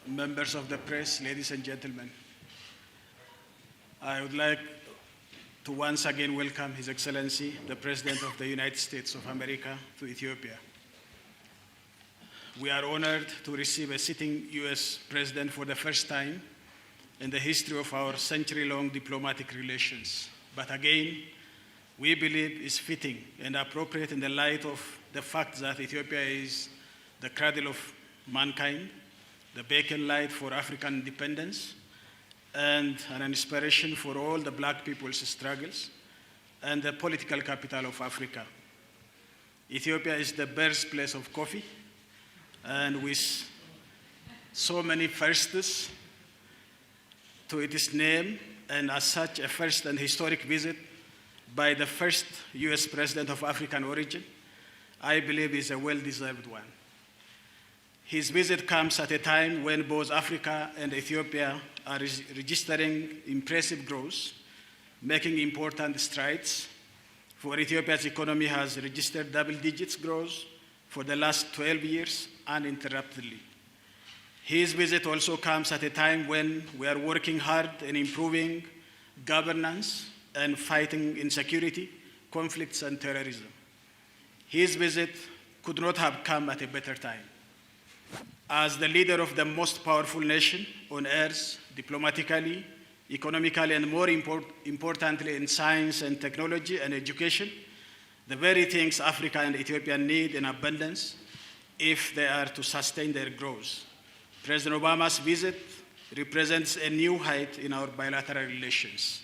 members of the press, ladies and gentlemen. I would like to once again welcome His Excellency, the President of the United States of America, to Ethiopia. We are honored to receive a sitting US President for the first time in the history of our century-long diplomatic relations. But again, we believe it's fitting and appropriate in the light of the fact that Ethiopia is the cradle of mankind, the beacon light for African independence, and an inspiration for all the Black people's struggles, and the political capital of Africa. Ethiopia is the birthplace of coffee, and with so many firsts to its name, and as such a first and historic visit by the first US President of African origin, I believe is a well-deserved one. His visit comes at a time when both Africa and Ethiopia are registering impressive growth, making important strides. For Ethiopia's economy has registered double-digit growth for the last 12 years uninterruptedly. His visit also comes at a time when we are working hard in improving governance and fighting insecurity, conflicts, and terrorism. His visit could not have come at a better time. As the leader of the most powerful nation on earth, diplomatically, economically, and more importantly in science and technology and education, the very things Africa and Ethiopia need in abundance if they are to sustain their growth. President Obama's visit represents a new height in our bilateral relations.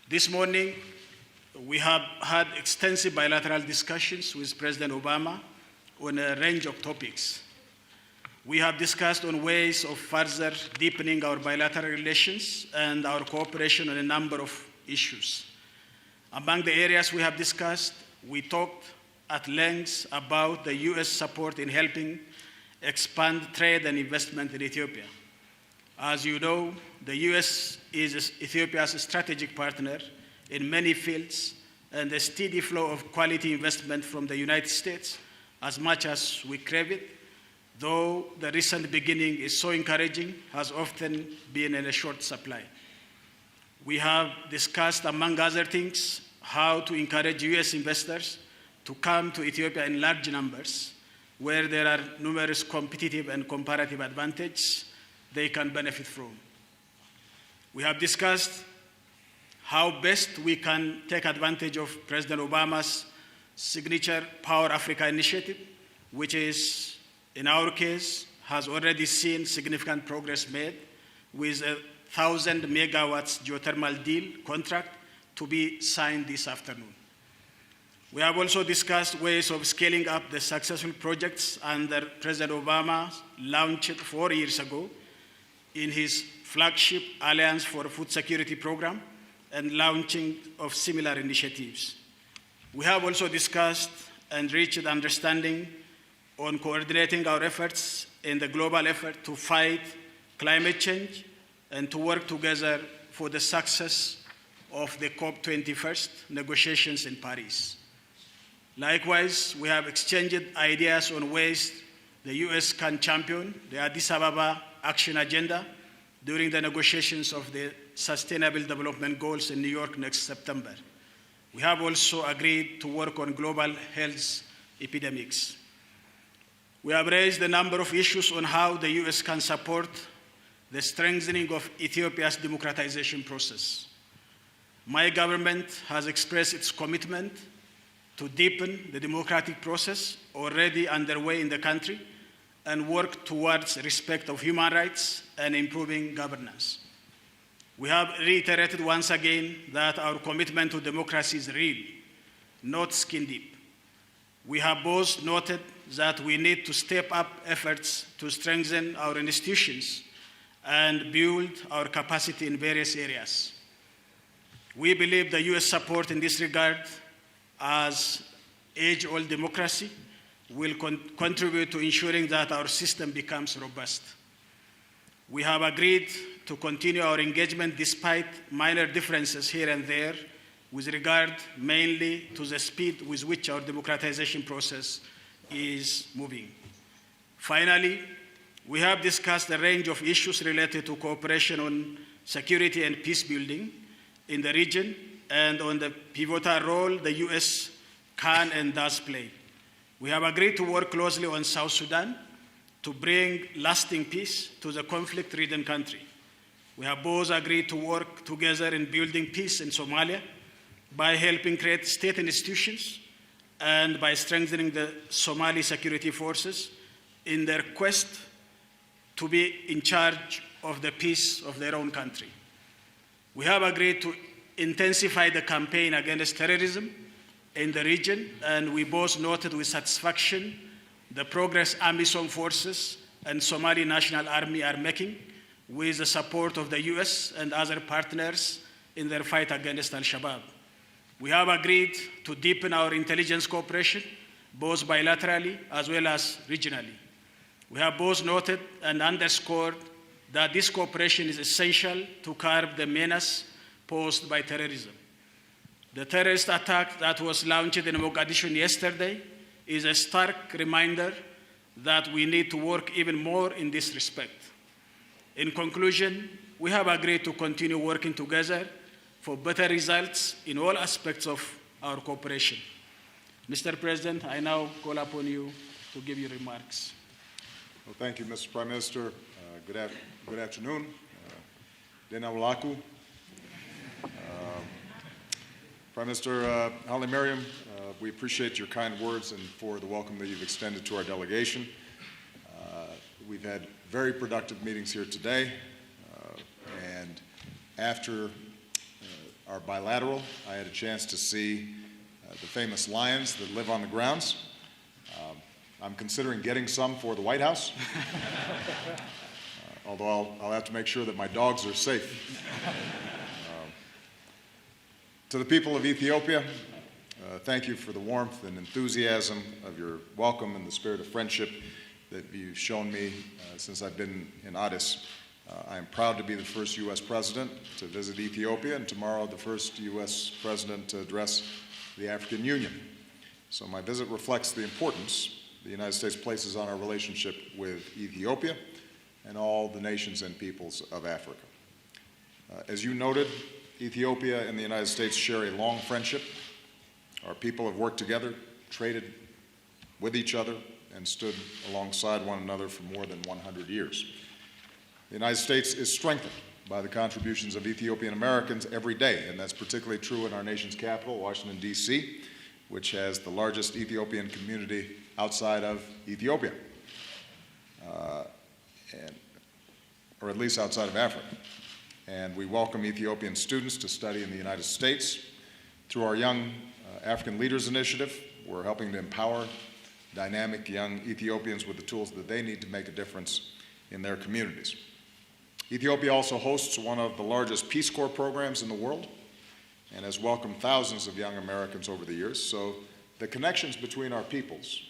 This morning, we have had extensive bilateral discussions with President Obama on a range of topics. We have discussed on ways of further deepening our bilateral relations and our cooperation on a number of issues. Among the areas we have discussed, we talked at length about the US support in helping expand trade and investment in Ethiopia. As you know, the US is Ethiopia's strategic partner in many fields, and the steady flow of quality investment from the United States, as much as we crave it, though the recent beginning is so encouraging, has often been in a short supply. We have discussed, among other things, how to encourage US investors to come to Ethiopia in large numbers, where there are numerous competitive and comparative advantages they can benefit from. We have discussed how best we can take advantage of President Obama's signature Power Africa initiative, which is, in our case, has already seen significant progress made with a 1,000 megawatts geothermal deal contract to be signed this afternoon. We have also discussed ways of scaling up the successful projects under President Obama launched 4 years ago in his flagship Alliance for Food Security program and launching of similar initiatives. We have also discussed and reached understanding on coordinating our efforts in the global effort to fight climate change and to work together for the success of the COP21 negotiations in Paris. Likewise, we have exchanged ideas on ways the US can champion the Addis Ababa Action Agenda during the negotiations of the Sustainable Development Goals in New York next September. We have also agreed to work on global health epidemics. We have raised a number of issues on how the US can support the strengthening of Ethiopia's democratization process. My government has expressed its commitment to deepen the democratic process already underway in the country and work towards respect of human rights and improving governance. We have reiterated once again that our commitment to democracy is real, not skin deep. We have both noted that we need to step up efforts to strengthen our institutions and build our capacity in various areas. We believe the US support in this regard as age-old democracy will contribute to ensuring that our system becomes robust. We have agreed to continue our engagement despite minor differences here and there with regard mainly to the speed with which our democratization process is moving. Finally, We have discussed a range of issues related to cooperation on security and peace building in the region and on the pivotal role the US can and does play. We have agreed to work closely on South Sudan to bring lasting peace to the conflict-ridden country. We have both agreed to work together in building peace in Somalia by helping create state institutions and by strengthening the Somali security forces in their quest to be in charge of the peace of their own country. We have agreed to intensify the campaign against terrorism in the region, and we both noted with satisfaction the progress AMISOM forces and Somali National Army are making with the support of the US and other partners in their fight against Al-Shabaab. We have agreed to deepen our intelligence cooperation, both bilaterally as well as regionally. We have both noted and underscored that this cooperation is essential to curb the menace posed by terrorism. The terrorist attack that was launched in Mogadishu yesterday is a stark reminder that we need to work even more in this respect. In conclusion, we have agreed to continue working together for better results in all aspects of our cooperation. Mr. President, I now call upon you to give your remarks. Well, thank you, Mr. Prime Minister. Good afternoon. Dena Walaku. Prime Minister Hailemariam, we appreciate your kind words and for the welcome that you've extended to our delegation. We've had very productive meetings here today, and after our bilateral, I had a chance to see the famous lions that live on the grounds. I'm considering getting some for the White House, although I'll have to make sure that my dogs are safe. To the people of Ethiopia, thank you for the warmth and enthusiasm of your welcome and the spirit of friendship that you've shown me since I've been in Addis. I am proud to be the first U.S. president to visit Ethiopia, and tomorrow the first U.S. president to address the African Union. So my visit reflects the importance the United States places on our relationship with Ethiopia and all the nations and peoples of Africa. As you noted, Ethiopia and the United States share a long friendship. Our people have worked together, traded with each other, and stood alongside one another for more than 100 years. The United States is strengthened by the contributions of Ethiopian Americans every day, and that's particularly true in our nation's capital, Washington, D.C., which has the largest Ethiopian community outside of Ethiopia, or at least outside of Africa. And we welcome Ethiopian students to study in the United States. Through our Young African Leaders Initiative, we're helping to empower dynamic young Ethiopians with the tools that they need to make a difference in their communities. Ethiopia also hosts one of the largest Peace Corps programs in the world and has welcomed thousands of young Americans over the years, so the connections between our peoples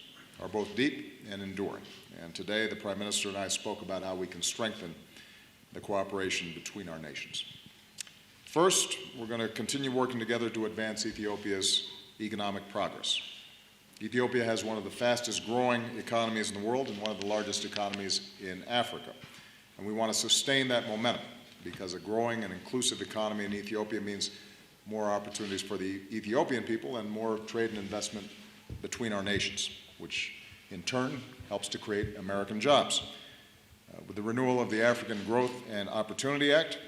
are both deep and enduring. And today, the Prime Minister and I spoke about how we can strengthen the cooperation between our nations. First, we're going to continue working together to advance Ethiopia's economic progress. Ethiopia has one of the fastest growing economies in the world and one of the largest economies in Africa. And we want to sustain that momentum because a growing and inclusive economy in Ethiopia means more opportunities for the Ethiopian people and more trade and investment between our nations, which in turn helps to create American jobs. With the renewal of the African Growth and Opportunity Act,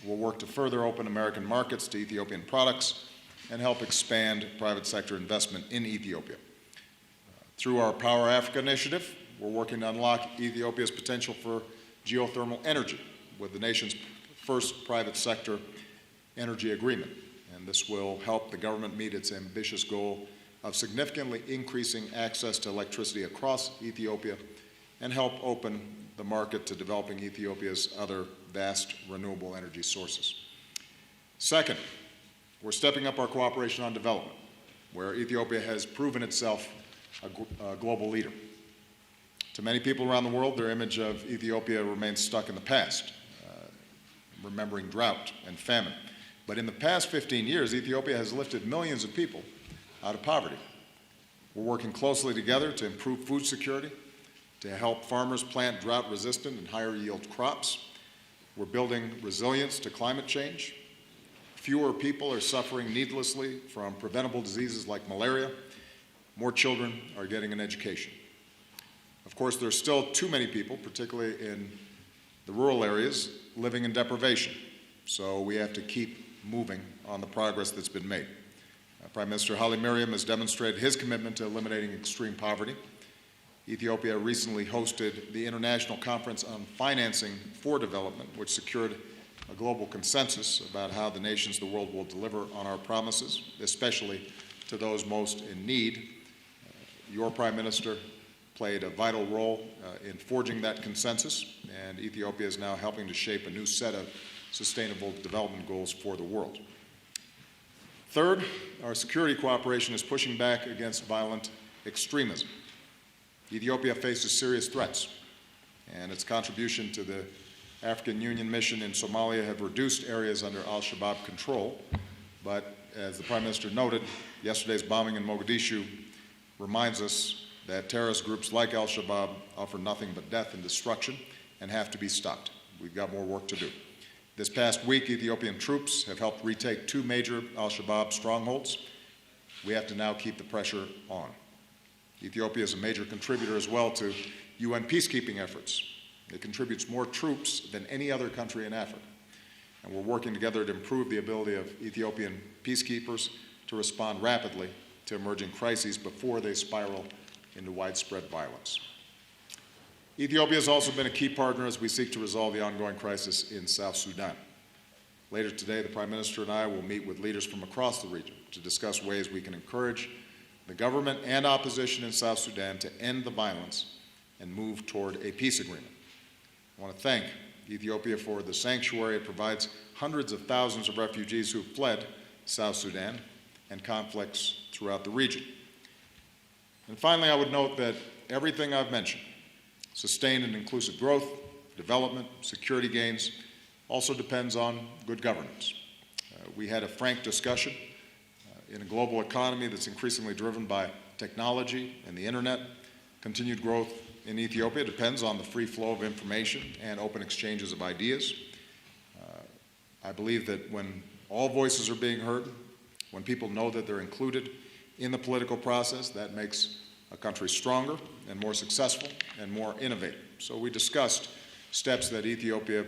we'll work to further open American markets to Ethiopian products and help expand private sector investment in Ethiopia. Through our Power Africa initiative, we're working to unlock Ethiopia's potential for geothermal energy with the nation's first private sector energy agreement. And this will help the government meet its ambitious goal of significantly increasing access to electricity across Ethiopia and help open the market to developing Ethiopia's other vast renewable energy sources. Second, we're stepping up our cooperation on development, where Ethiopia has proven itself a global leader. To many people around the world, their image of Ethiopia remains stuck in the past, remembering drought and famine. But in the past 15 years, Ethiopia has lifted millions of people out of poverty. We're working closely together to improve food security, to help farmers plant drought-resistant and higher-yield crops. We're building resilience to climate change. Fewer people are suffering needlessly from preventable diseases like malaria. More children are getting an education. Of course, there's still too many people, particularly in the rural areas, living in deprivation. So we have to keep moving on the progress that's been made. Prime Minister Hailemariam has demonstrated his commitment to eliminating extreme poverty. Ethiopia recently hosted the International Conference on Financing for Development, which secured a global consensus about how the nations of the world will deliver on our promises, especially to those most in need. Your Prime Minister played a vital role in forging that consensus, and Ethiopia is now helping to shape a new set of sustainable development goals for the world. Third, our security cooperation is pushing back against violent extremism. Ethiopia faces serious threats, and its contribution to the African Union mission in Somalia have reduced areas under al-Shabaab control. But as the Prime Minister noted, yesterday's bombing in Mogadishu reminds us that terrorist groups like al-Shabaab offer nothing but death and destruction and have to be stopped. We've got more work to do. This past week, Ethiopian troops have helped retake 2 major al-Shabaab strongholds. We have to now keep the pressure on. Ethiopia is a major contributor as well to UN peacekeeping efforts. It contributes more troops than any other country in Africa. And we're working together to improve the ability of Ethiopian peacekeepers to respond rapidly to emerging crises before they spiral into widespread violence. Ethiopia has also been a key partner as we seek to resolve the ongoing crisis in South Sudan. Later today, the Prime Minister and I will meet with leaders from across the region to discuss ways we can encourage the government and opposition in South Sudan to end the violence and move toward a peace agreement. I want to thank Ethiopia for the sanctuary it provides hundreds of thousands of refugees who have fled South Sudan and conflicts throughout the region. And finally, I would note that everything I've mentioned, sustained and inclusive growth, development, security gains, also depends on good governance. We had a frank discussion in a global economy that's increasingly driven by technology and the internet. Continued growth in Ethiopia depends on the free flow of information and open exchanges of ideas. I believe that when all voices are being heard, when people know that they're included in the political process, that makes a country stronger and more successful and more innovative. So we discussed steps that Ethiopia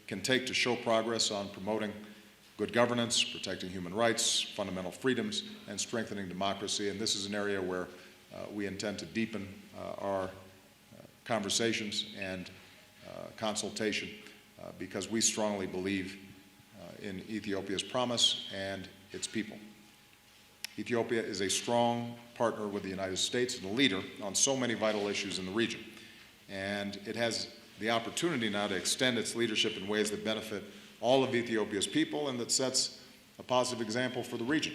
can take to show progress on promoting good governance, protecting human rights, fundamental freedoms, and strengthening democracy. And this is an area where we intend to deepen our conversations and consultation because we strongly believe in Ethiopia's promise and its people. Ethiopia is a strong partner with the United States and a leader on so many vital issues in the region. And it has the opportunity now to extend its leadership in ways that benefit all of Ethiopia's people and that sets a positive example for the region.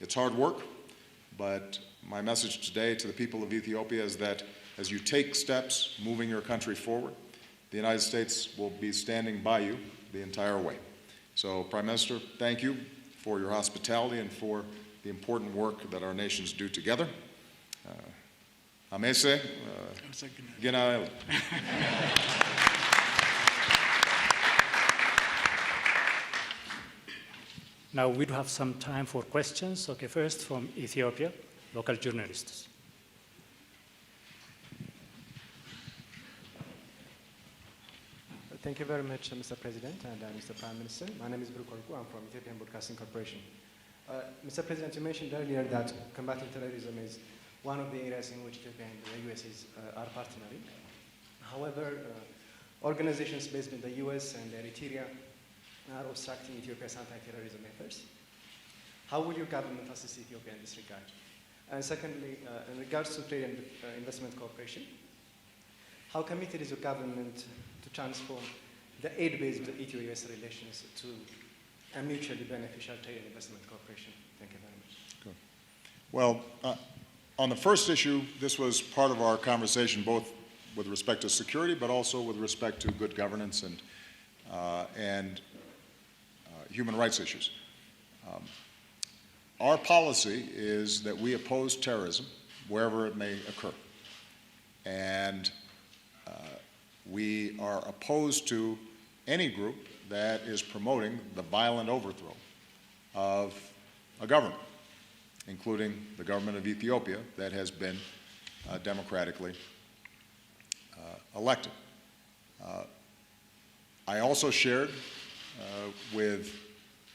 It's hard work, but my message today to the people of Ethiopia is that as you take steps moving your country forward, the United States will be standing by you the entire way. So, Prime Minister, thank you for your hospitality and for the important work that our nations do together. Amese, Ginael. Now we do have some time for questions. Okay, first from Ethiopia, local journalists. Thank you very much, Mr. President and Mr. Prime Minister. My name is Bruk Orgu. I'm from Ethiopian Broadcasting Corporation. Mr. President, you mentioned earlier that combating terrorism is one of the areas in which Ethiopia and the US are partnering. However, organizations based in the US and Eritrea are obstructing Ethiopia's anti-terrorism efforts. How will your government assist Ethiopia in this regard? And secondly, in regards to trade and investment cooperation, how committed is your government to transform the aid-based Ethio-US relations to a mutually beneficial trade and investment cooperation? Thank you very much. Good. Well, on the first issue, this was part of our conversation, both with respect to security, but also with respect to good governance and human rights issues. Our policy is that we oppose terrorism wherever it may occur. and we are opposed to any group that is promoting the violent overthrow of a government, including the government of Ethiopia that has been democratically elected. I also shared with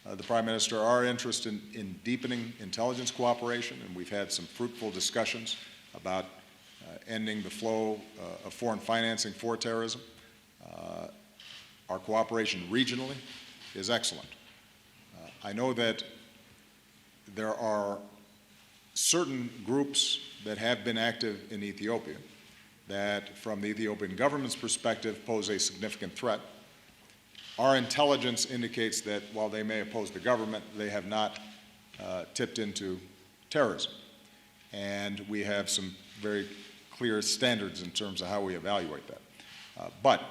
the Prime Minister our interest in deepening intelligence cooperation, and we've had some fruitful discussions about ending the flow of foreign financing for terrorism. Our cooperation regionally is excellent. I know that there are certain groups that have been active in Ethiopia that, from the Ethiopian government's perspective, pose a significant threat. Our intelligence indicates that while they may oppose the government, they have not tipped into terrorism. And we have some very clear standards in terms of how we evaluate that. But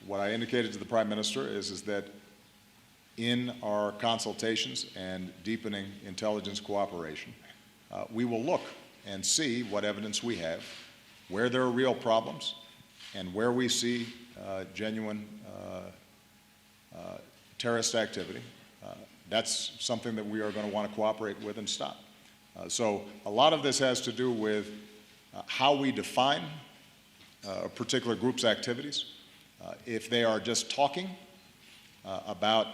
what I indicated to the Prime Minister is that in our consultations and deepening intelligence cooperation, we will look and see what evidence we have, where there are real problems, and where we see genuine terrorist activity. That's something that we are going to want to cooperate with and stop. So a lot of this has to do with how we define a particular group's activities. If they are just talking about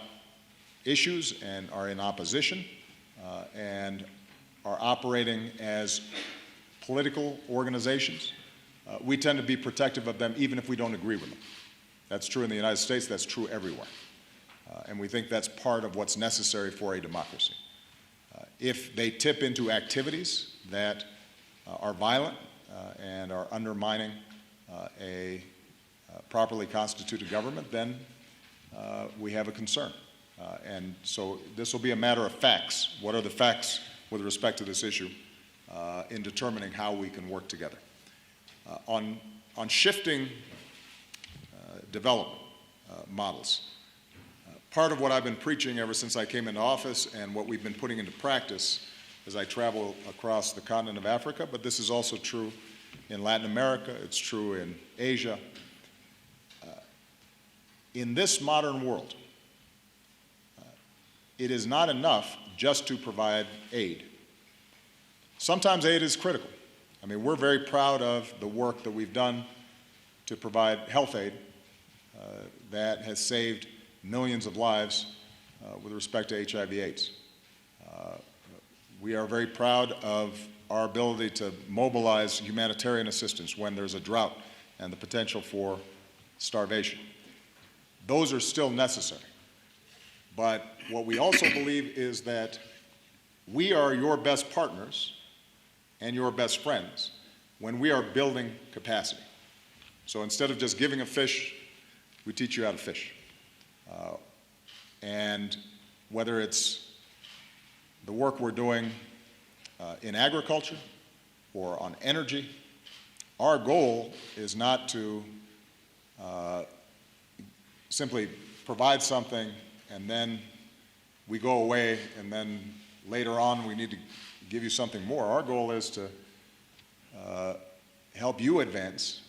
issues and are in opposition and are operating as political organizations, we tend to be protective of them even if we don't agree with them. That's true in the United States, that's true everywhere. And we think that's part of what's necessary for a democracy. If they tip into activities that are violent and are undermining a properly constituted government, then we have a concern. And so this will be a matter of facts. What are the facts with respect to this issue in determining how we can work together? On shifting development models, part of what I've been preaching ever since I came into office and what we've been putting into practice as I travel across the continent of Africa, but this is also true in Latin America, it's true in Asia. In this modern world, it is not enough just to provide aid. Sometimes aid is critical. I mean, we're very proud of the work that we've done to provide health aid that has saved millions of lives with respect to HIV/AIDS. We are very proud of our ability to mobilize humanitarian assistance when there's a drought and the potential for starvation. Those are still necessary. But what we also believe is that we are your best partners and your best friends when we are building capacity. So instead of just giving a fish, we teach you how to fish. And whether it's the work we're doing in agriculture or on energy, our goal is not to simply provide something and then we go away and then later on we need to give you something more. Our goal is to help you advance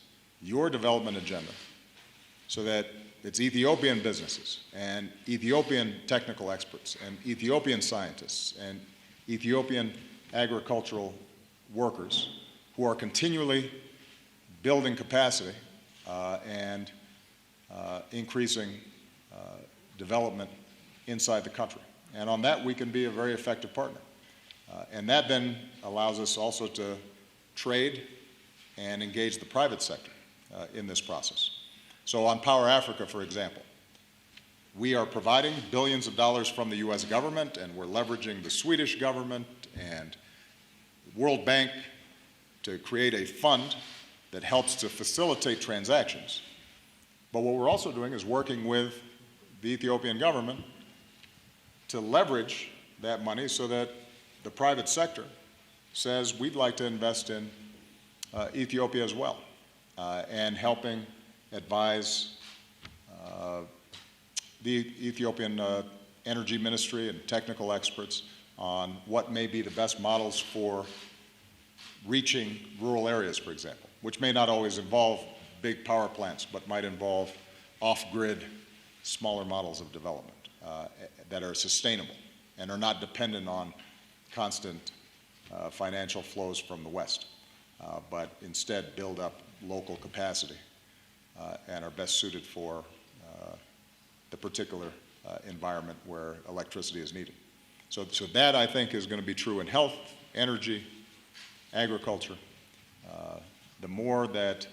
your development agenda so that it's Ethiopian businesses and Ethiopian technical experts and Ethiopian scientists and Ethiopian agricultural workers who are continually building capacity and increasing development inside the country. And on that, we can be a very effective partner. And that then allows us also to trade and engage the private sector in this process. So on Power Africa, for example, we are providing billions of dollars from the US government, and we're leveraging the Swedish government and World Bank to create a fund that helps to facilitate transactions. But what we're also doing is working with the Ethiopian government to leverage that money so that the private sector says we'd like to invest in Ethiopia as well, and helping advise the Ethiopian Energy Ministry and technical experts on what may be the best models for reaching rural areas, for example. which may not always involve big power plants, but might involve off-grid, smaller models of development that are sustainable and are not dependent on constant financial flows from the West, but instead build up local capacity and are best suited for the particular environment where electricity is needed. So that, I think, is going to be true in health, energy, agriculture. The more that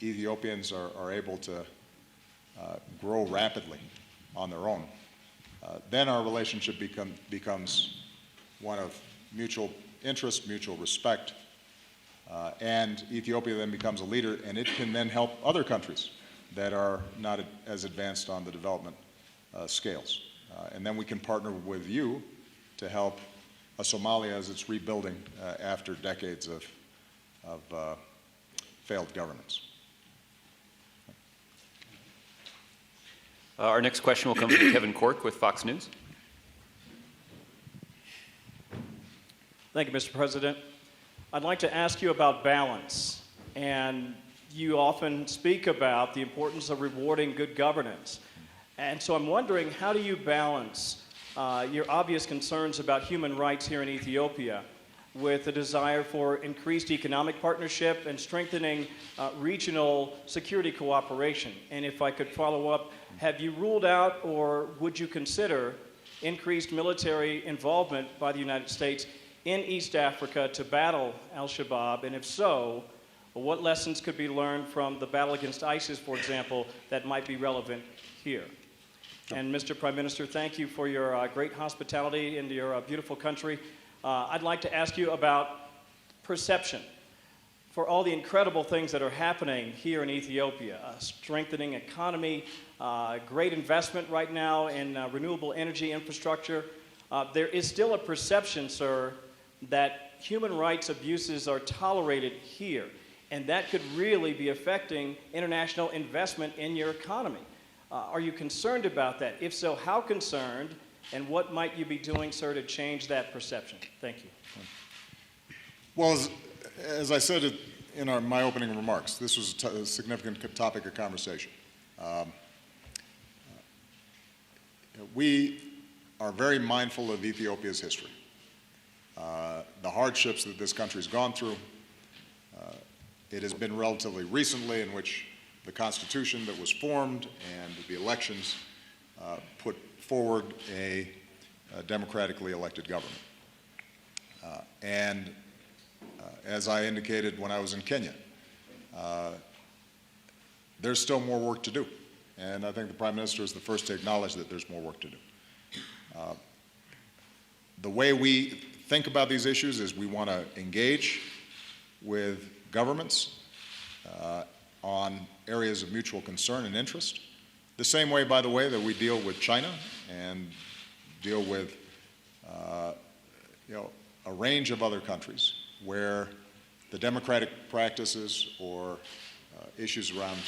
Ethiopians are able to grow rapidly on their own, then our relationship becomes one of mutual interest, mutual respect, and Ethiopia then becomes a leader, and it can then help other countries that are not as advanced on the development scales. And then we can partner with you to help Somalia as it's rebuilding after decades of failed governance. Our next question will come from Kevin Corke with Fox News. Thank you, Mr. President. I'd like to ask you about balance. And you often speak about the importance of rewarding good governance. And so I'm wondering, how do you balance your obvious concerns about human rights here in Ethiopia with the desire for increased economic partnership and strengthening regional security cooperation? And if I could follow up, have you ruled out or would you consider increased military involvement by the United States in East Africa to battle al-Shabaab? And if so, what lessons could be learned from the battle against ISIS, for example, that might be relevant here? And Mr. Prime Minister, thank you for your great hospitality into your beautiful country. I'd like to ask you about perception. For all the incredible things that are happening here in Ethiopia, a strengthening economy, great investment right now in renewable energy infrastructure, there is still a perception, sir, that human rights abuses are tolerated here, and that could really be affecting international investment in your economy. Are you concerned about that? If so, how concerned, and what might you be doing, sir, to change that perception? Thank you. Well, as I said in my opening remarks, this was a significant topic of conversation. We are very mindful of Ethiopia's history, the hardships that this country's gone through. It has been relatively recently in which the Constitution that was formed and the elections put forward a democratically elected government. And as I indicated when I was in Kenya, there's still more work to do. And I think the Prime Minister is the first to acknowledge that there's more work to do. The way we think about these issues is we want to engage with governments on areas of mutual concern and interest. The same way, by the way, that we deal with China and deal with a range of other countries where the democratic practices or issues around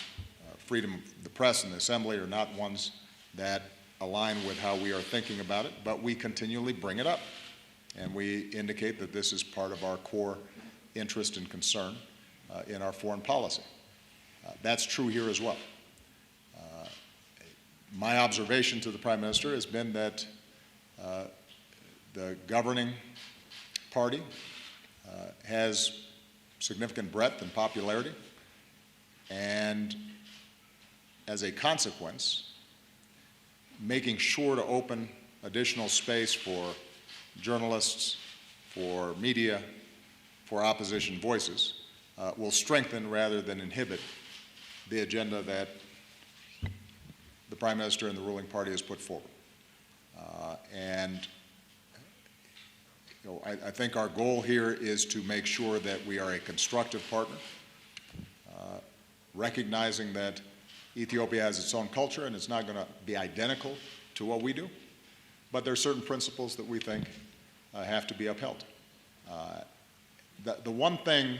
freedom of the press and the assembly are not ones that align with how we are thinking about it, but we continually bring it up. And we indicate that this is part of our core interest and concern in our foreign policy. That's true here as well. My observation to the Prime Minister has been that the governing party has significant breadth and popularity, and as a consequence, making sure to open additional space for journalists, for media, for opposition voices will strengthen rather than inhibit the agenda that the Prime Minister and the ruling party has put forward. I think our goal here is to make sure that we are a constructive partner, recognizing that Ethiopia has its own culture and it's not going to be identical to what we do, but there are certain principles that we think have to be upheld. The one thing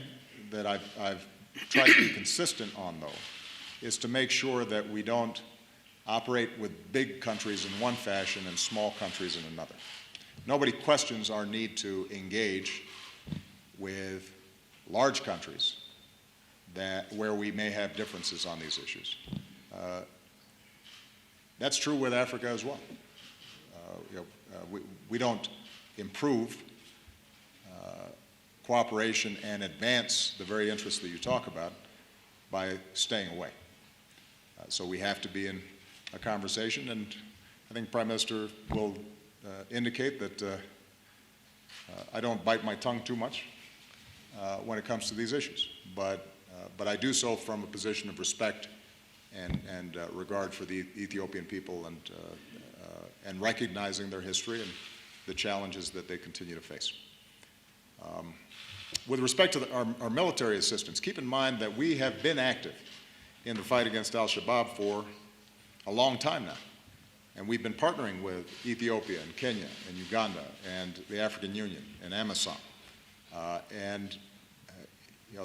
that I've tried to be consistent on, though, is to make sure that we don't operate with big countries in one fashion and small countries in another. Nobody questions our need to engage with large countries where we may have differences on these issues. That's true with Africa as well. We don't improve cooperation and advance the very interests that you talk about by staying away. So we have to be in a conversation, and I think Prime Minister will indicate that I don't bite my tongue too much when it comes to these issues, but I do so from a position of respect and regard for the Ethiopian people and recognizing their history and the challenges that they continue to face. With respect to our military assistance, keep in mind that we have been active in the fight against al-Shabaab for a long time now. And we've been partnering with Ethiopia and Kenya and Uganda and the African Union and AMISOM.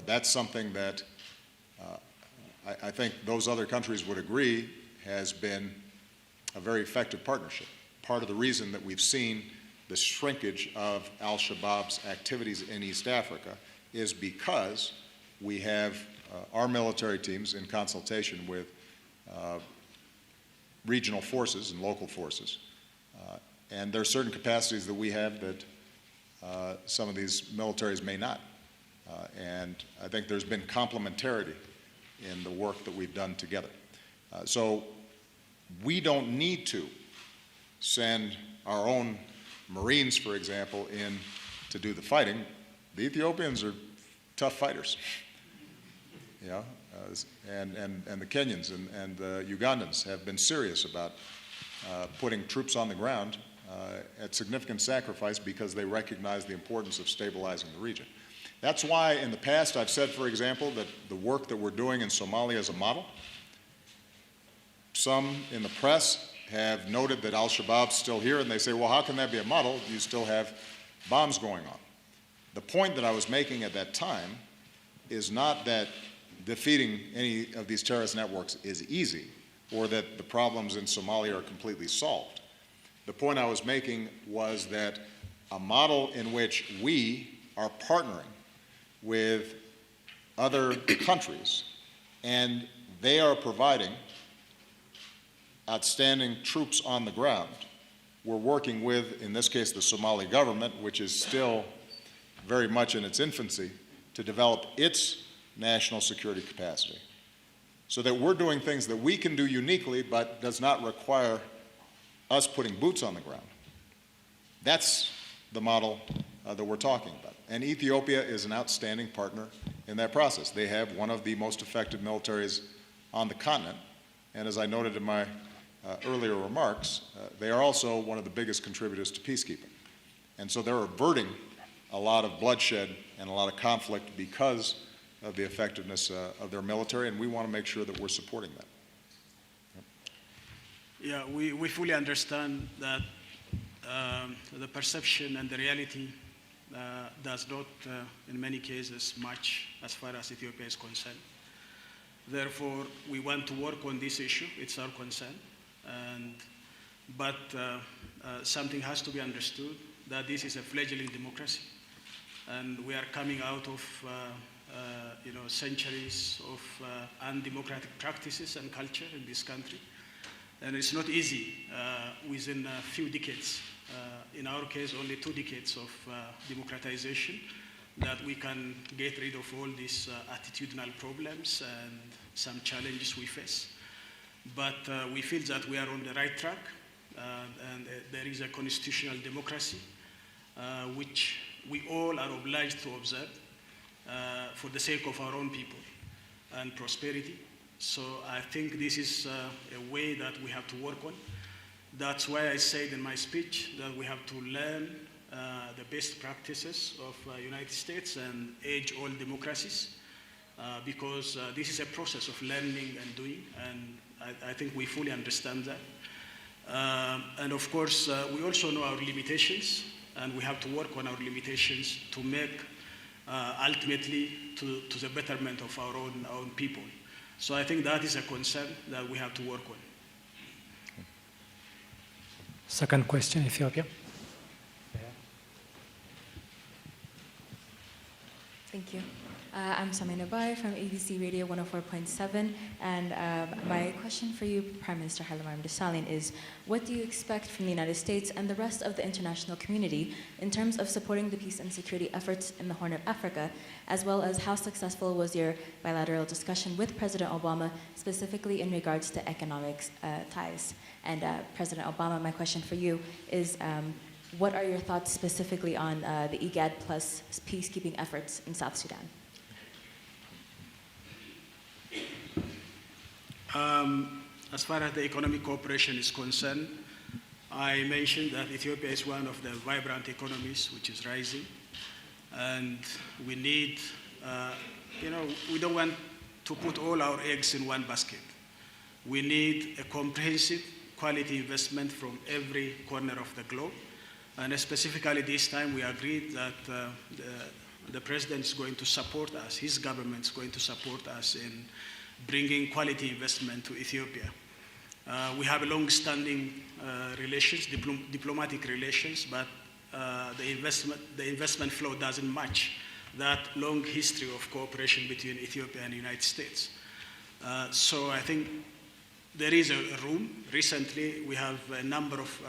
That's something that I think those other countries would agree has been a very effective partnership. Part of the reason that we've seen the shrinkage of al-Shabaab's activities in East Africa is because we have our military teams in consultation with regional forces and local forces. And there are certain capacities that we have that some of these militaries may not. And I think there's been complementarity in the work that we've done together. So we don't need to send our own Marines, for example, in to do the fighting. The Ethiopians are tough fighters, and the Kenyans and the Ugandans have been serious about putting troops on the ground at significant sacrifice because they recognize the importance of stabilizing the region. That's why in the past I've said, for example, that the work that we're doing in Somalia is a model. Some in the press have noted that al-Shabaab's still here, and they say, well, how can that be a model? You still have bombs going on. The point that I was making at that time is not that defeating any of these terrorist networks is easy or that the problems in Somalia are completely solved. The point I was making was that a model in which we are partnering with other countries and they are providing outstanding troops on the ground. We're working with, in this case, the Somali government, which is still very much in its infancy, to develop its national security capacity. So that we're doing things that we can do uniquely, but does not require us putting boots on the ground. That's the model that we're talking about. And Ethiopia is an outstanding partner in that process. They have one of the most effective militaries on the continent. And as I noted in my earlier remarks, they are also one of the biggest contributors to peacekeeping. And so they're averting a lot of bloodshed and a lot of conflict because of the effectiveness of their military, and we want to make sure that we're supporting that. Yeah, we fully understand that the perception and the reality does not, in many cases, match as far as Ethiopia is concerned. Therefore, we want to work on this issue. It's our concern. But something has to be understood, that this is a fledgling democracy. And we are coming out of centuries of undemocratic practices and culture in this country. And it's not easy within a few decades, in our case only 2 decades of democratization, that we can get rid of all these attitudinal problems and some challenges we face. But we feel that we are on the right track, and there is a constitutional democracy which we all are obliged to observe for the sake of our own people and prosperity. So I think this is a way that we have to work on. That's why I said in my speech that we have to learn the best practices of United States and age-old democracies, because this is a process of learning and doing, and I think we fully understand that. And of course, we also know our limitations, and we have to work on our limitations to make ultimately to the betterment of our own people. So I think that is a concern that we have to work on. Second question, Ethiopia. Thank you. I'm Samina Bai from ABC Radio 104.7, and my question for you, Prime Minister Hailemariam is, what do you expect from the United States and the rest of the international community in terms of supporting the peace and security efforts in the Horn of Africa, as well as how successful was your bilateral discussion with President Obama, specifically in regards to economic ties? And President Obama, my question for you is, what are your thoughts specifically on the IGAD plus peacekeeping efforts in South Sudan? As far as the economic cooperation is concerned, I mentioned that Ethiopia is one of the vibrant economies which is rising, and we need, we don't want to put all our eggs in one basket. We need a comprehensive quality investment from every corner of the globe, and specifically this time we agreed that the President is going to support us, his government is going to support us in bringing quality investment to Ethiopia. We have long-standing relations, diplomatic relations, but the investment flow doesn't match that long history of cooperation between Ethiopia and the United States. So I think there is a room. Recently, we have a number of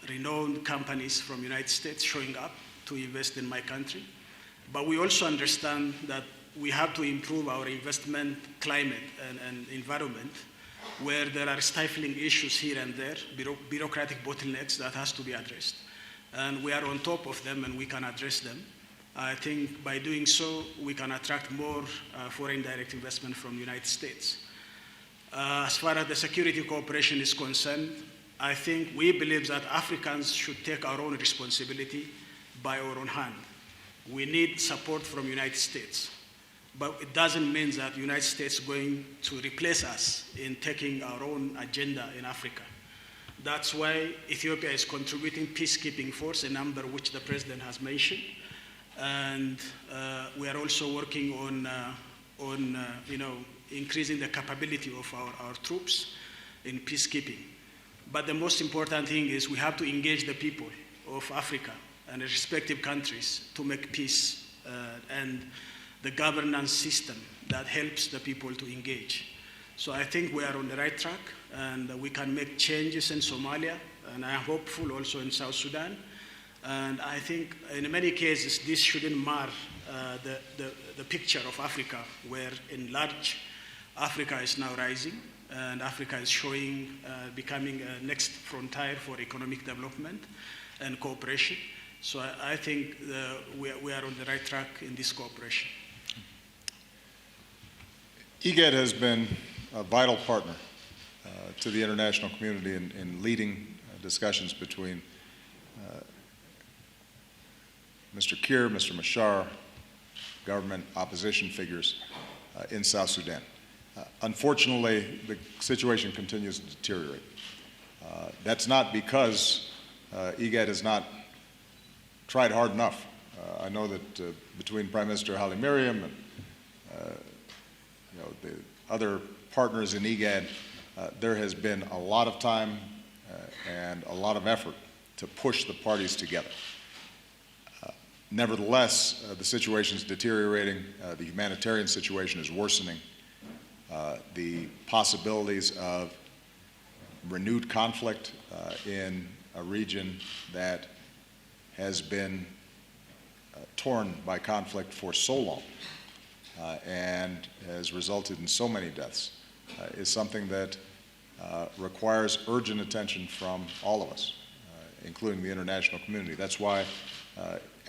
renowned companies from the United States showing up to invest in my country. But we also understand that we have to improve our investment climate and environment, where there are stifling issues here and there, bureaucratic bottlenecks that has to be addressed. And we are on top of them and we can address them. I think by doing so, we can attract more foreign direct investment from the United States. As far as the security cooperation is concerned, I think we believe that Africans should take our own responsibility by our own hand. We need support from the United States. But it doesn't mean that the United States is going to replace us in taking our own agenda in Africa. That's why Ethiopia is contributing peacekeeping force, a number which the President has mentioned. And we are also working on increasing the capability of our troops in peacekeeping. But the most important thing is we have to engage the people of Africa and the respective countries to make peace and the governance system that helps the people to engage. So I think we are on the right track, and we can make changes in Somalia, and I am hopeful also in South Sudan. And I think in many cases this shouldn't mar the picture of Africa, where in large Africa is now rising, and Africa is showing, becoming a next frontier for economic development and cooperation. So I think we are on the right track in this cooperation. IGAD has been a vital partner to the international community in leading discussions between Mr. Kiir, Mr. Machar, government opposition figures in South Sudan. Unfortunately, the situation continues to deteriorate. That's not because IGAD has not tried hard enough. I know that between Prime Minister Hailemariam and the other partners in IGAD, there has been a lot of time and a lot of effort to push the parties together. Nevertheless, the situation is deteriorating. The humanitarian situation is worsening. The possibilities of renewed conflict in a region that has been torn by conflict for so long and has resulted in so many deaths is something that requires urgent attention from all of us, including the international community. That's why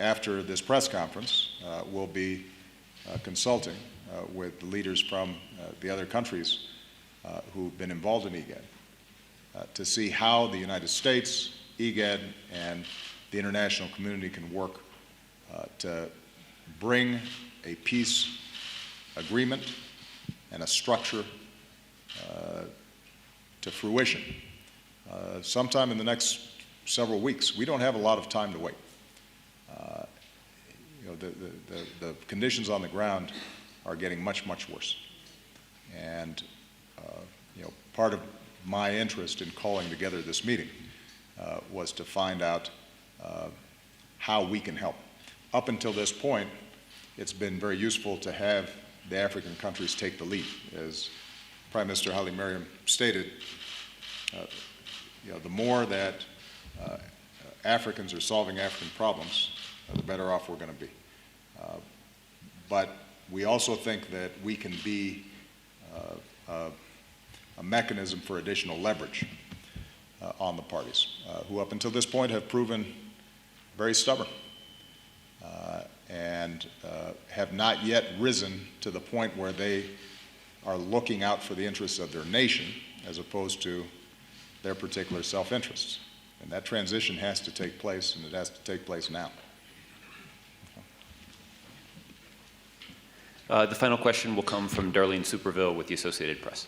after this press conference, we'll be consulting with the leaders from the other countries who've been involved in IGAD to see how the United States, IGAD, and the international community can work to bring a peace agreement and a structure to fruition sometime in the next several weeks. We don't have a lot of time to wait. The conditions on the ground are getting much, much worse. And part of my interest in calling together this meeting was to find out how we can help. Up until this point, it's been very useful to have the African countries take the lead. As Prime Minister Hailemariam stated, the more that Africans are solving African problems, the better off we're going to be. But we also think that we can be a mechanism for additional leverage on the parties, who up until this point have proven very stubborn and have not yet risen to the point where they are looking out for the interests of their nation as opposed to their particular self-interests. And that transition has to take place, and it has to take place now. The final question will come from Darlene Superville with the Associated Press.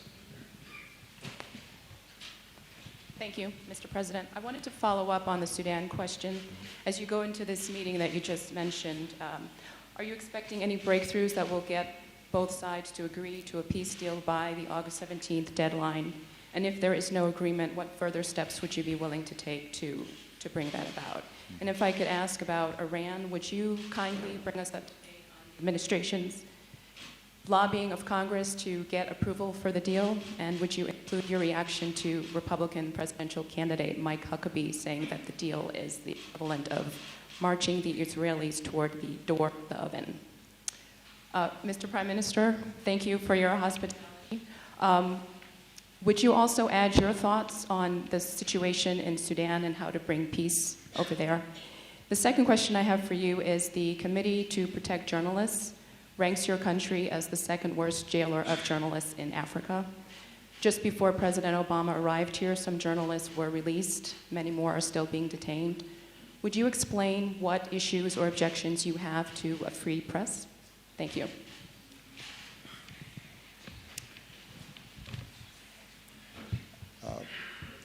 Thank you, Mr. President. I wanted to follow up on the Sudan question. As you go into this meeting that you just mentioned, are you expecting any breakthroughs that will get both sides to agree to a peace deal by the August 17th deadline? And if there is no agreement, what further steps would you be willing to take to bring that about? And if I could ask about Iran, would you kindly bring us up to date on the administration's lobbying of Congress to get approval for the deal? And would you include your reaction to Republican presidential candidate Mike Huckabee saying that the deal is the equivalent of marching the Israelis toward the door of the oven? Mr. Prime Minister, thank you for your hospitality. Would you also add your thoughts on the situation in Sudan and how to bring peace over there? The second question I have for you is the Committee to Protect Journalists ranks your country as the second worst jailer of journalists in Africa. Just before President Obama arrived here, some journalists were released. Many more are still being detained. Would you explain what issues or objections you have to a free press? Thank you.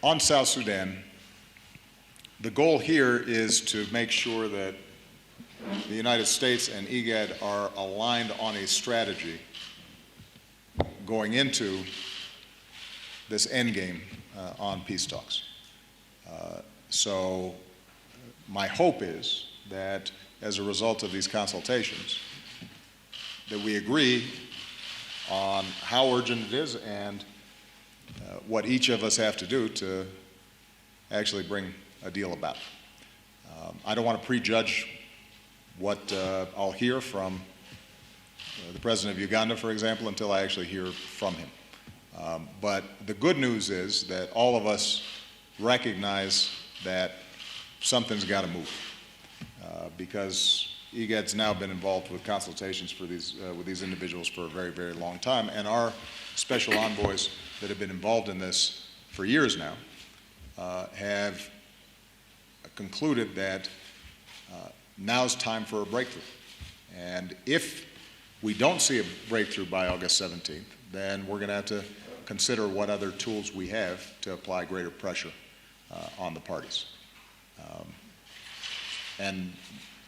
On South Sudan, the goal here is to make sure that the United States and IGAD are aligned on a strategy going into this endgame on peace talks. So my hope is that as a result of these consultations, that we agree on how urgent it is and what each of us have to do to actually bring a deal about. I don't want to prejudge what I'll hear from the President of Uganda, for example, until I actually hear from him. But the good news is that all of us recognize that something's got to move because IGAD's now been involved with consultations for with these individuals for a very, very long time, and our special envoys that have been involved in this for years now have concluded that now's time for a breakthrough. And if we don't see a breakthrough by August 17th, then we're going to have to consider what other tools we have to apply greater pressure on the parties. And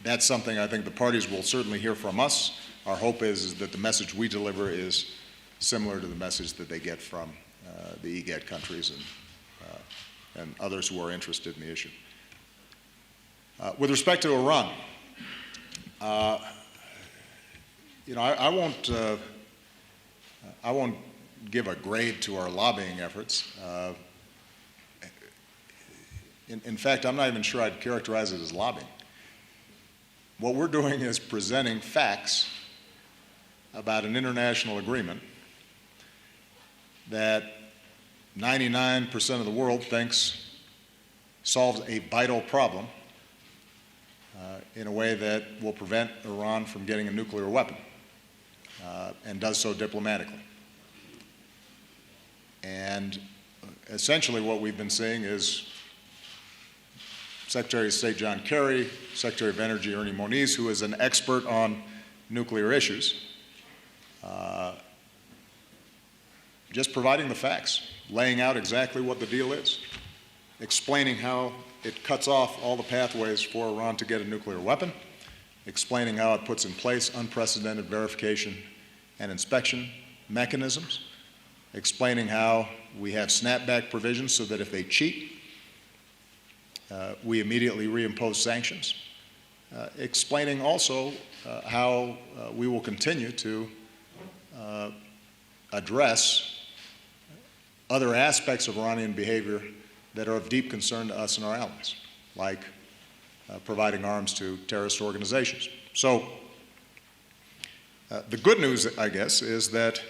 that's something I think the parties will certainly hear from us. Our hope is that the message we deliver is similar to the message that they get from the IGAD countries and others who are interested in the issue. With respect to Iran, I won't give a grade to our lobbying efforts. In fact, I'm not even sure I'd characterize it as lobbying. What we're doing is presenting facts about an international agreement that 99% of the world thinks solves a vital problem in a way that will prevent Iran from getting a nuclear weapon, and does so diplomatically. And essentially what we've been seeing is Secretary of State John Kerry, Secretary of Energy Ernie Moniz, who is an expert on nuclear issues, just providing the facts, laying out exactly what the deal is, explaining how it cuts off all the pathways for Iran to get a nuclear weapon, explaining how it puts in place unprecedented verification and inspection mechanisms, explaining how we have snapback provisions so that if they cheat, we immediately reimpose sanctions, explaining also how we will continue to address other aspects of Iranian behavior that are of deep concern to us and our allies, like providing arms to terrorist organizations. So the good news, I guess, is that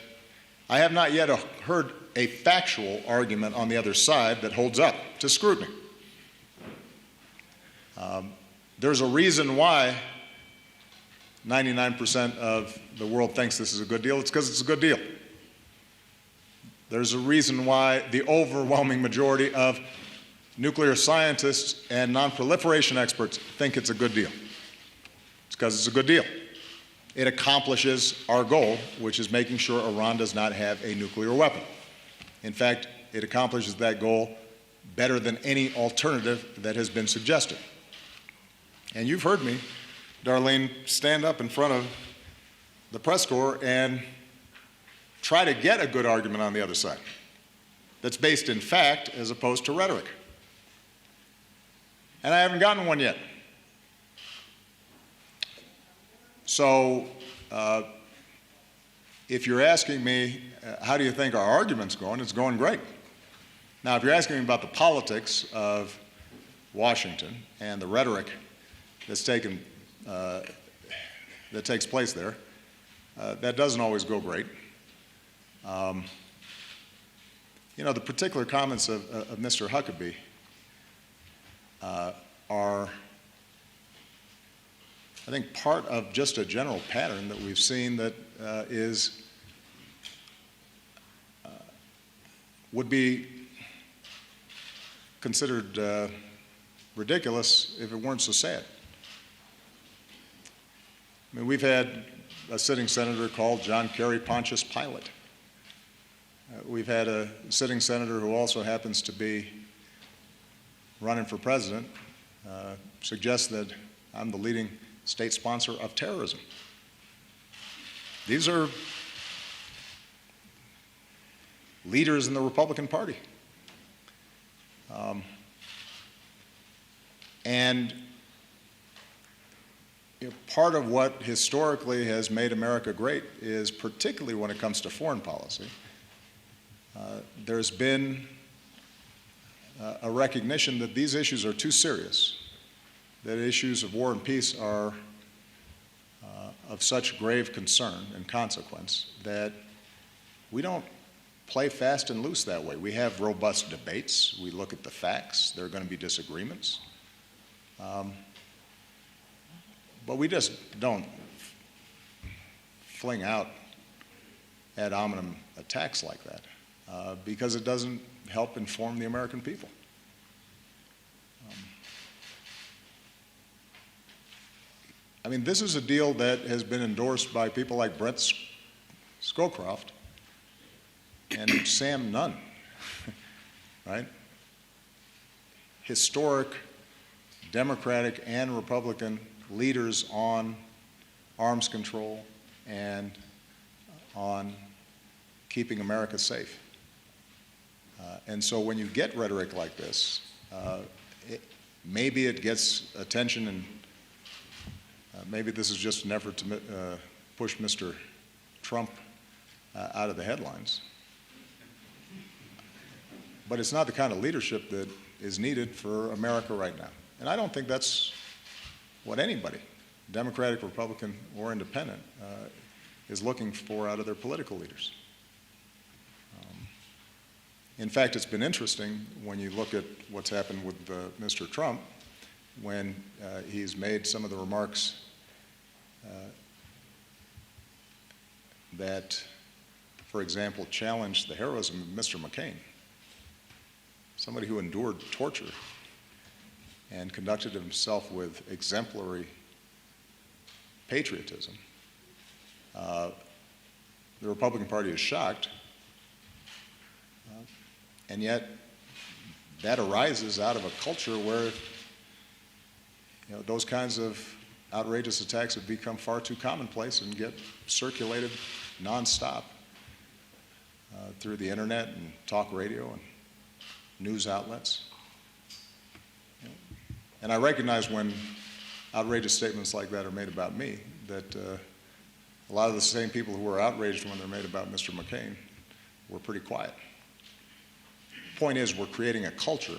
I have not yet heard a factual argument on the other side that holds up to scrutiny. There's a reason why 99% of the world thinks this is a good deal. It's because it's a good deal. There's a reason why the overwhelming majority of nuclear scientists and non-proliferation experts think it's a good deal. It's because it's a good deal. It accomplishes our goal, which is making sure Iran does not have a nuclear weapon. In fact, it accomplishes that goal better than any alternative that has been suggested. And you've heard me, Darlene, stand up in front of the press corps and try to get a good argument on the other side that's based in fact as opposed to rhetoric. And I haven't gotten one yet. So if you're asking me, how do you think our argument's going? It's going great. Now, if you're asking me about the politics of Washington and the rhetoric that's that takes place there, that doesn't always go great. You know, the particular comments of Mr. Huckabee are, I think, part of just a general pattern that we've seen that would be considered ridiculous if it weren't so sad. I mean, we've had a sitting senator called John Kerry Pontius Pilate. We've had a sitting senator who also happens to be running for president suggest that I'm the leading state sponsor of terrorism. These are leaders in the Republican Party. And you know, part of what historically has made America great is, particularly when it comes to foreign policy, there's been a recognition that these issues are too serious, that issues of war and peace are of such grave concern and consequence that we don't play fast and loose that way. We have robust debates. We look at the facts. There are going to be disagreements. But we just don't fling out ad hominem attacks like that because it doesn't help inform the American people. I mean, this is a deal that has been endorsed by people like Brent Scowcroft and Sam Nunn, right? Historic Democratic and Republican leaders on arms control and on keeping America safe. And so when you get rhetoric like this, maybe it gets attention and maybe this is just an effort to push Mr. Trump out of the headlines. But it's not the kind of leadership that is needed for America right now. And I don't think that's what anybody, Democratic, Republican, or Independent, is looking for out of their political leaders. In fact, it's been interesting when you look at what's happened with Mr. Trump, when he's made some of the remarks that, for example, challenged the heroism of Mr. McCain, somebody who endured torture and conducted himself with exemplary patriotism. The Republican Party is shocked, and yet that arises out of a culture where those kinds of outrageous attacks have become far too commonplace and get circulated nonstop through the internet and talk radio and news outlets. And I recognize when outrageous statements like that are made about me, that a lot of the same people who were outraged when they're made about Mr. McCain were pretty quiet. The point is, we're creating a culture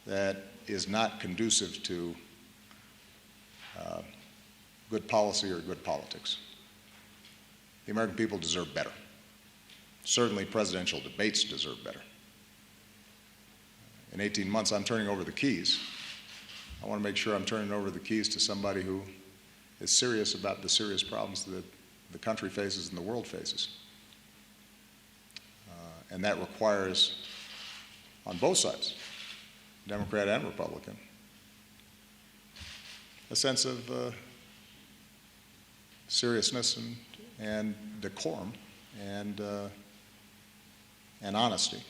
that is not conducive to good policy or good politics. The American people deserve better. Certainly presidential debates deserve better. In 18 months, I'm turning over the keys. I want to make sure I'm turning over the keys to somebody who is serious about the serious problems that the country faces and the world faces. And that requires, on both sides, Democrat and Republican, a sense of seriousness and decorum and honesty.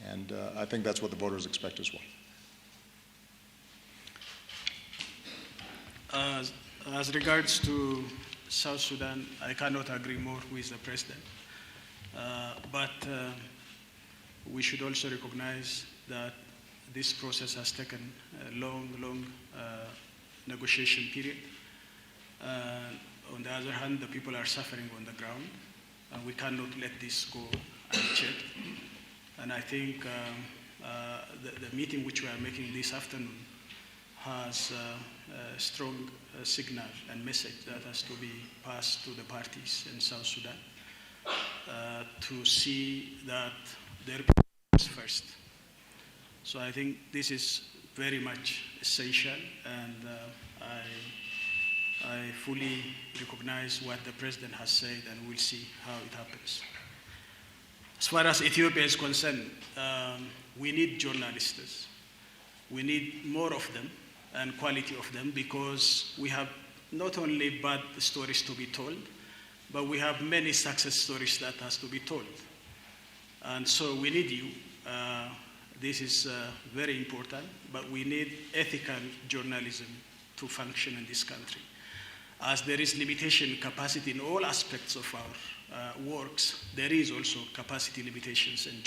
And I think that's what the voters expect as well. As regards to South Sudan, I cannot agree more with the President. But we should also recognize that this process has taken a long negotiation period. On the other hand, the people are suffering on the ground, and we cannot let this go unchecked. And I think the meeting which we are making this afternoon has a strong signal and message that has to be passed to the parties in South Sudan to see that their people is first. So I think this is very much essential, and I fully recognize what the President has said, and we'll see how it happens. As far as Ethiopia is concerned, we need journalists. We need more of them and quality of them, because we have not only bad stories to be told, but we have many success stories that has to be told. And so we need you. This is very important, but we need ethical journalism to function in this country. As there is limitation capacity in all aspects of our works, there is also capacity limitations in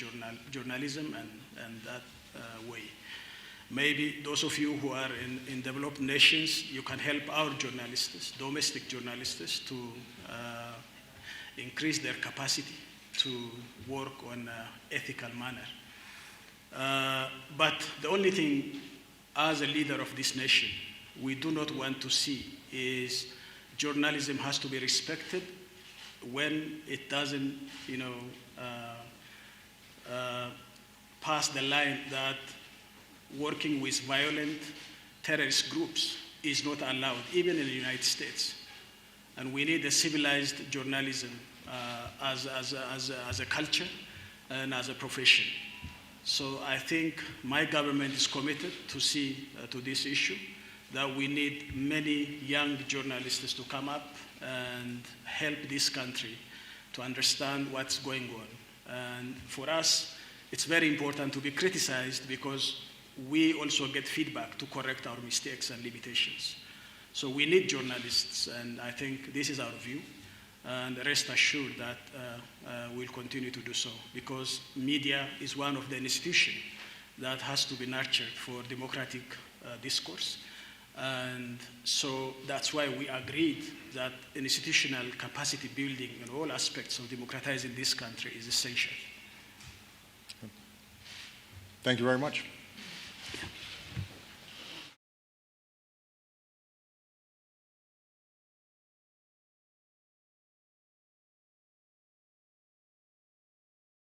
journalism and that way. Maybe those of you who are in developed nations, you can help our journalists, domestic journalists, to increase their capacity to work on an ethical manner. But the only thing, as a leader of this nation, we do not want to see is journalism has to be respected when it doesn't, pass the line that working with violent terrorist groups is not allowed, even in the United States. And we need a civilized journalism as a culture and as a profession. So I think my government is committed to see to this issue, that we need many young journalists to come up and help this country to understand what's going on. And for us, it's very important to be criticized, because we also get feedback to correct our mistakes and limitations. So we need journalists, and I think this is our view. And rest assured that we'll continue to do so, because media is one of the institutions that has to be nurtured for democratic discourse. And so that's why we agreed that institutional capacity building in all aspects of democratizing this country is essential. Thank you very much.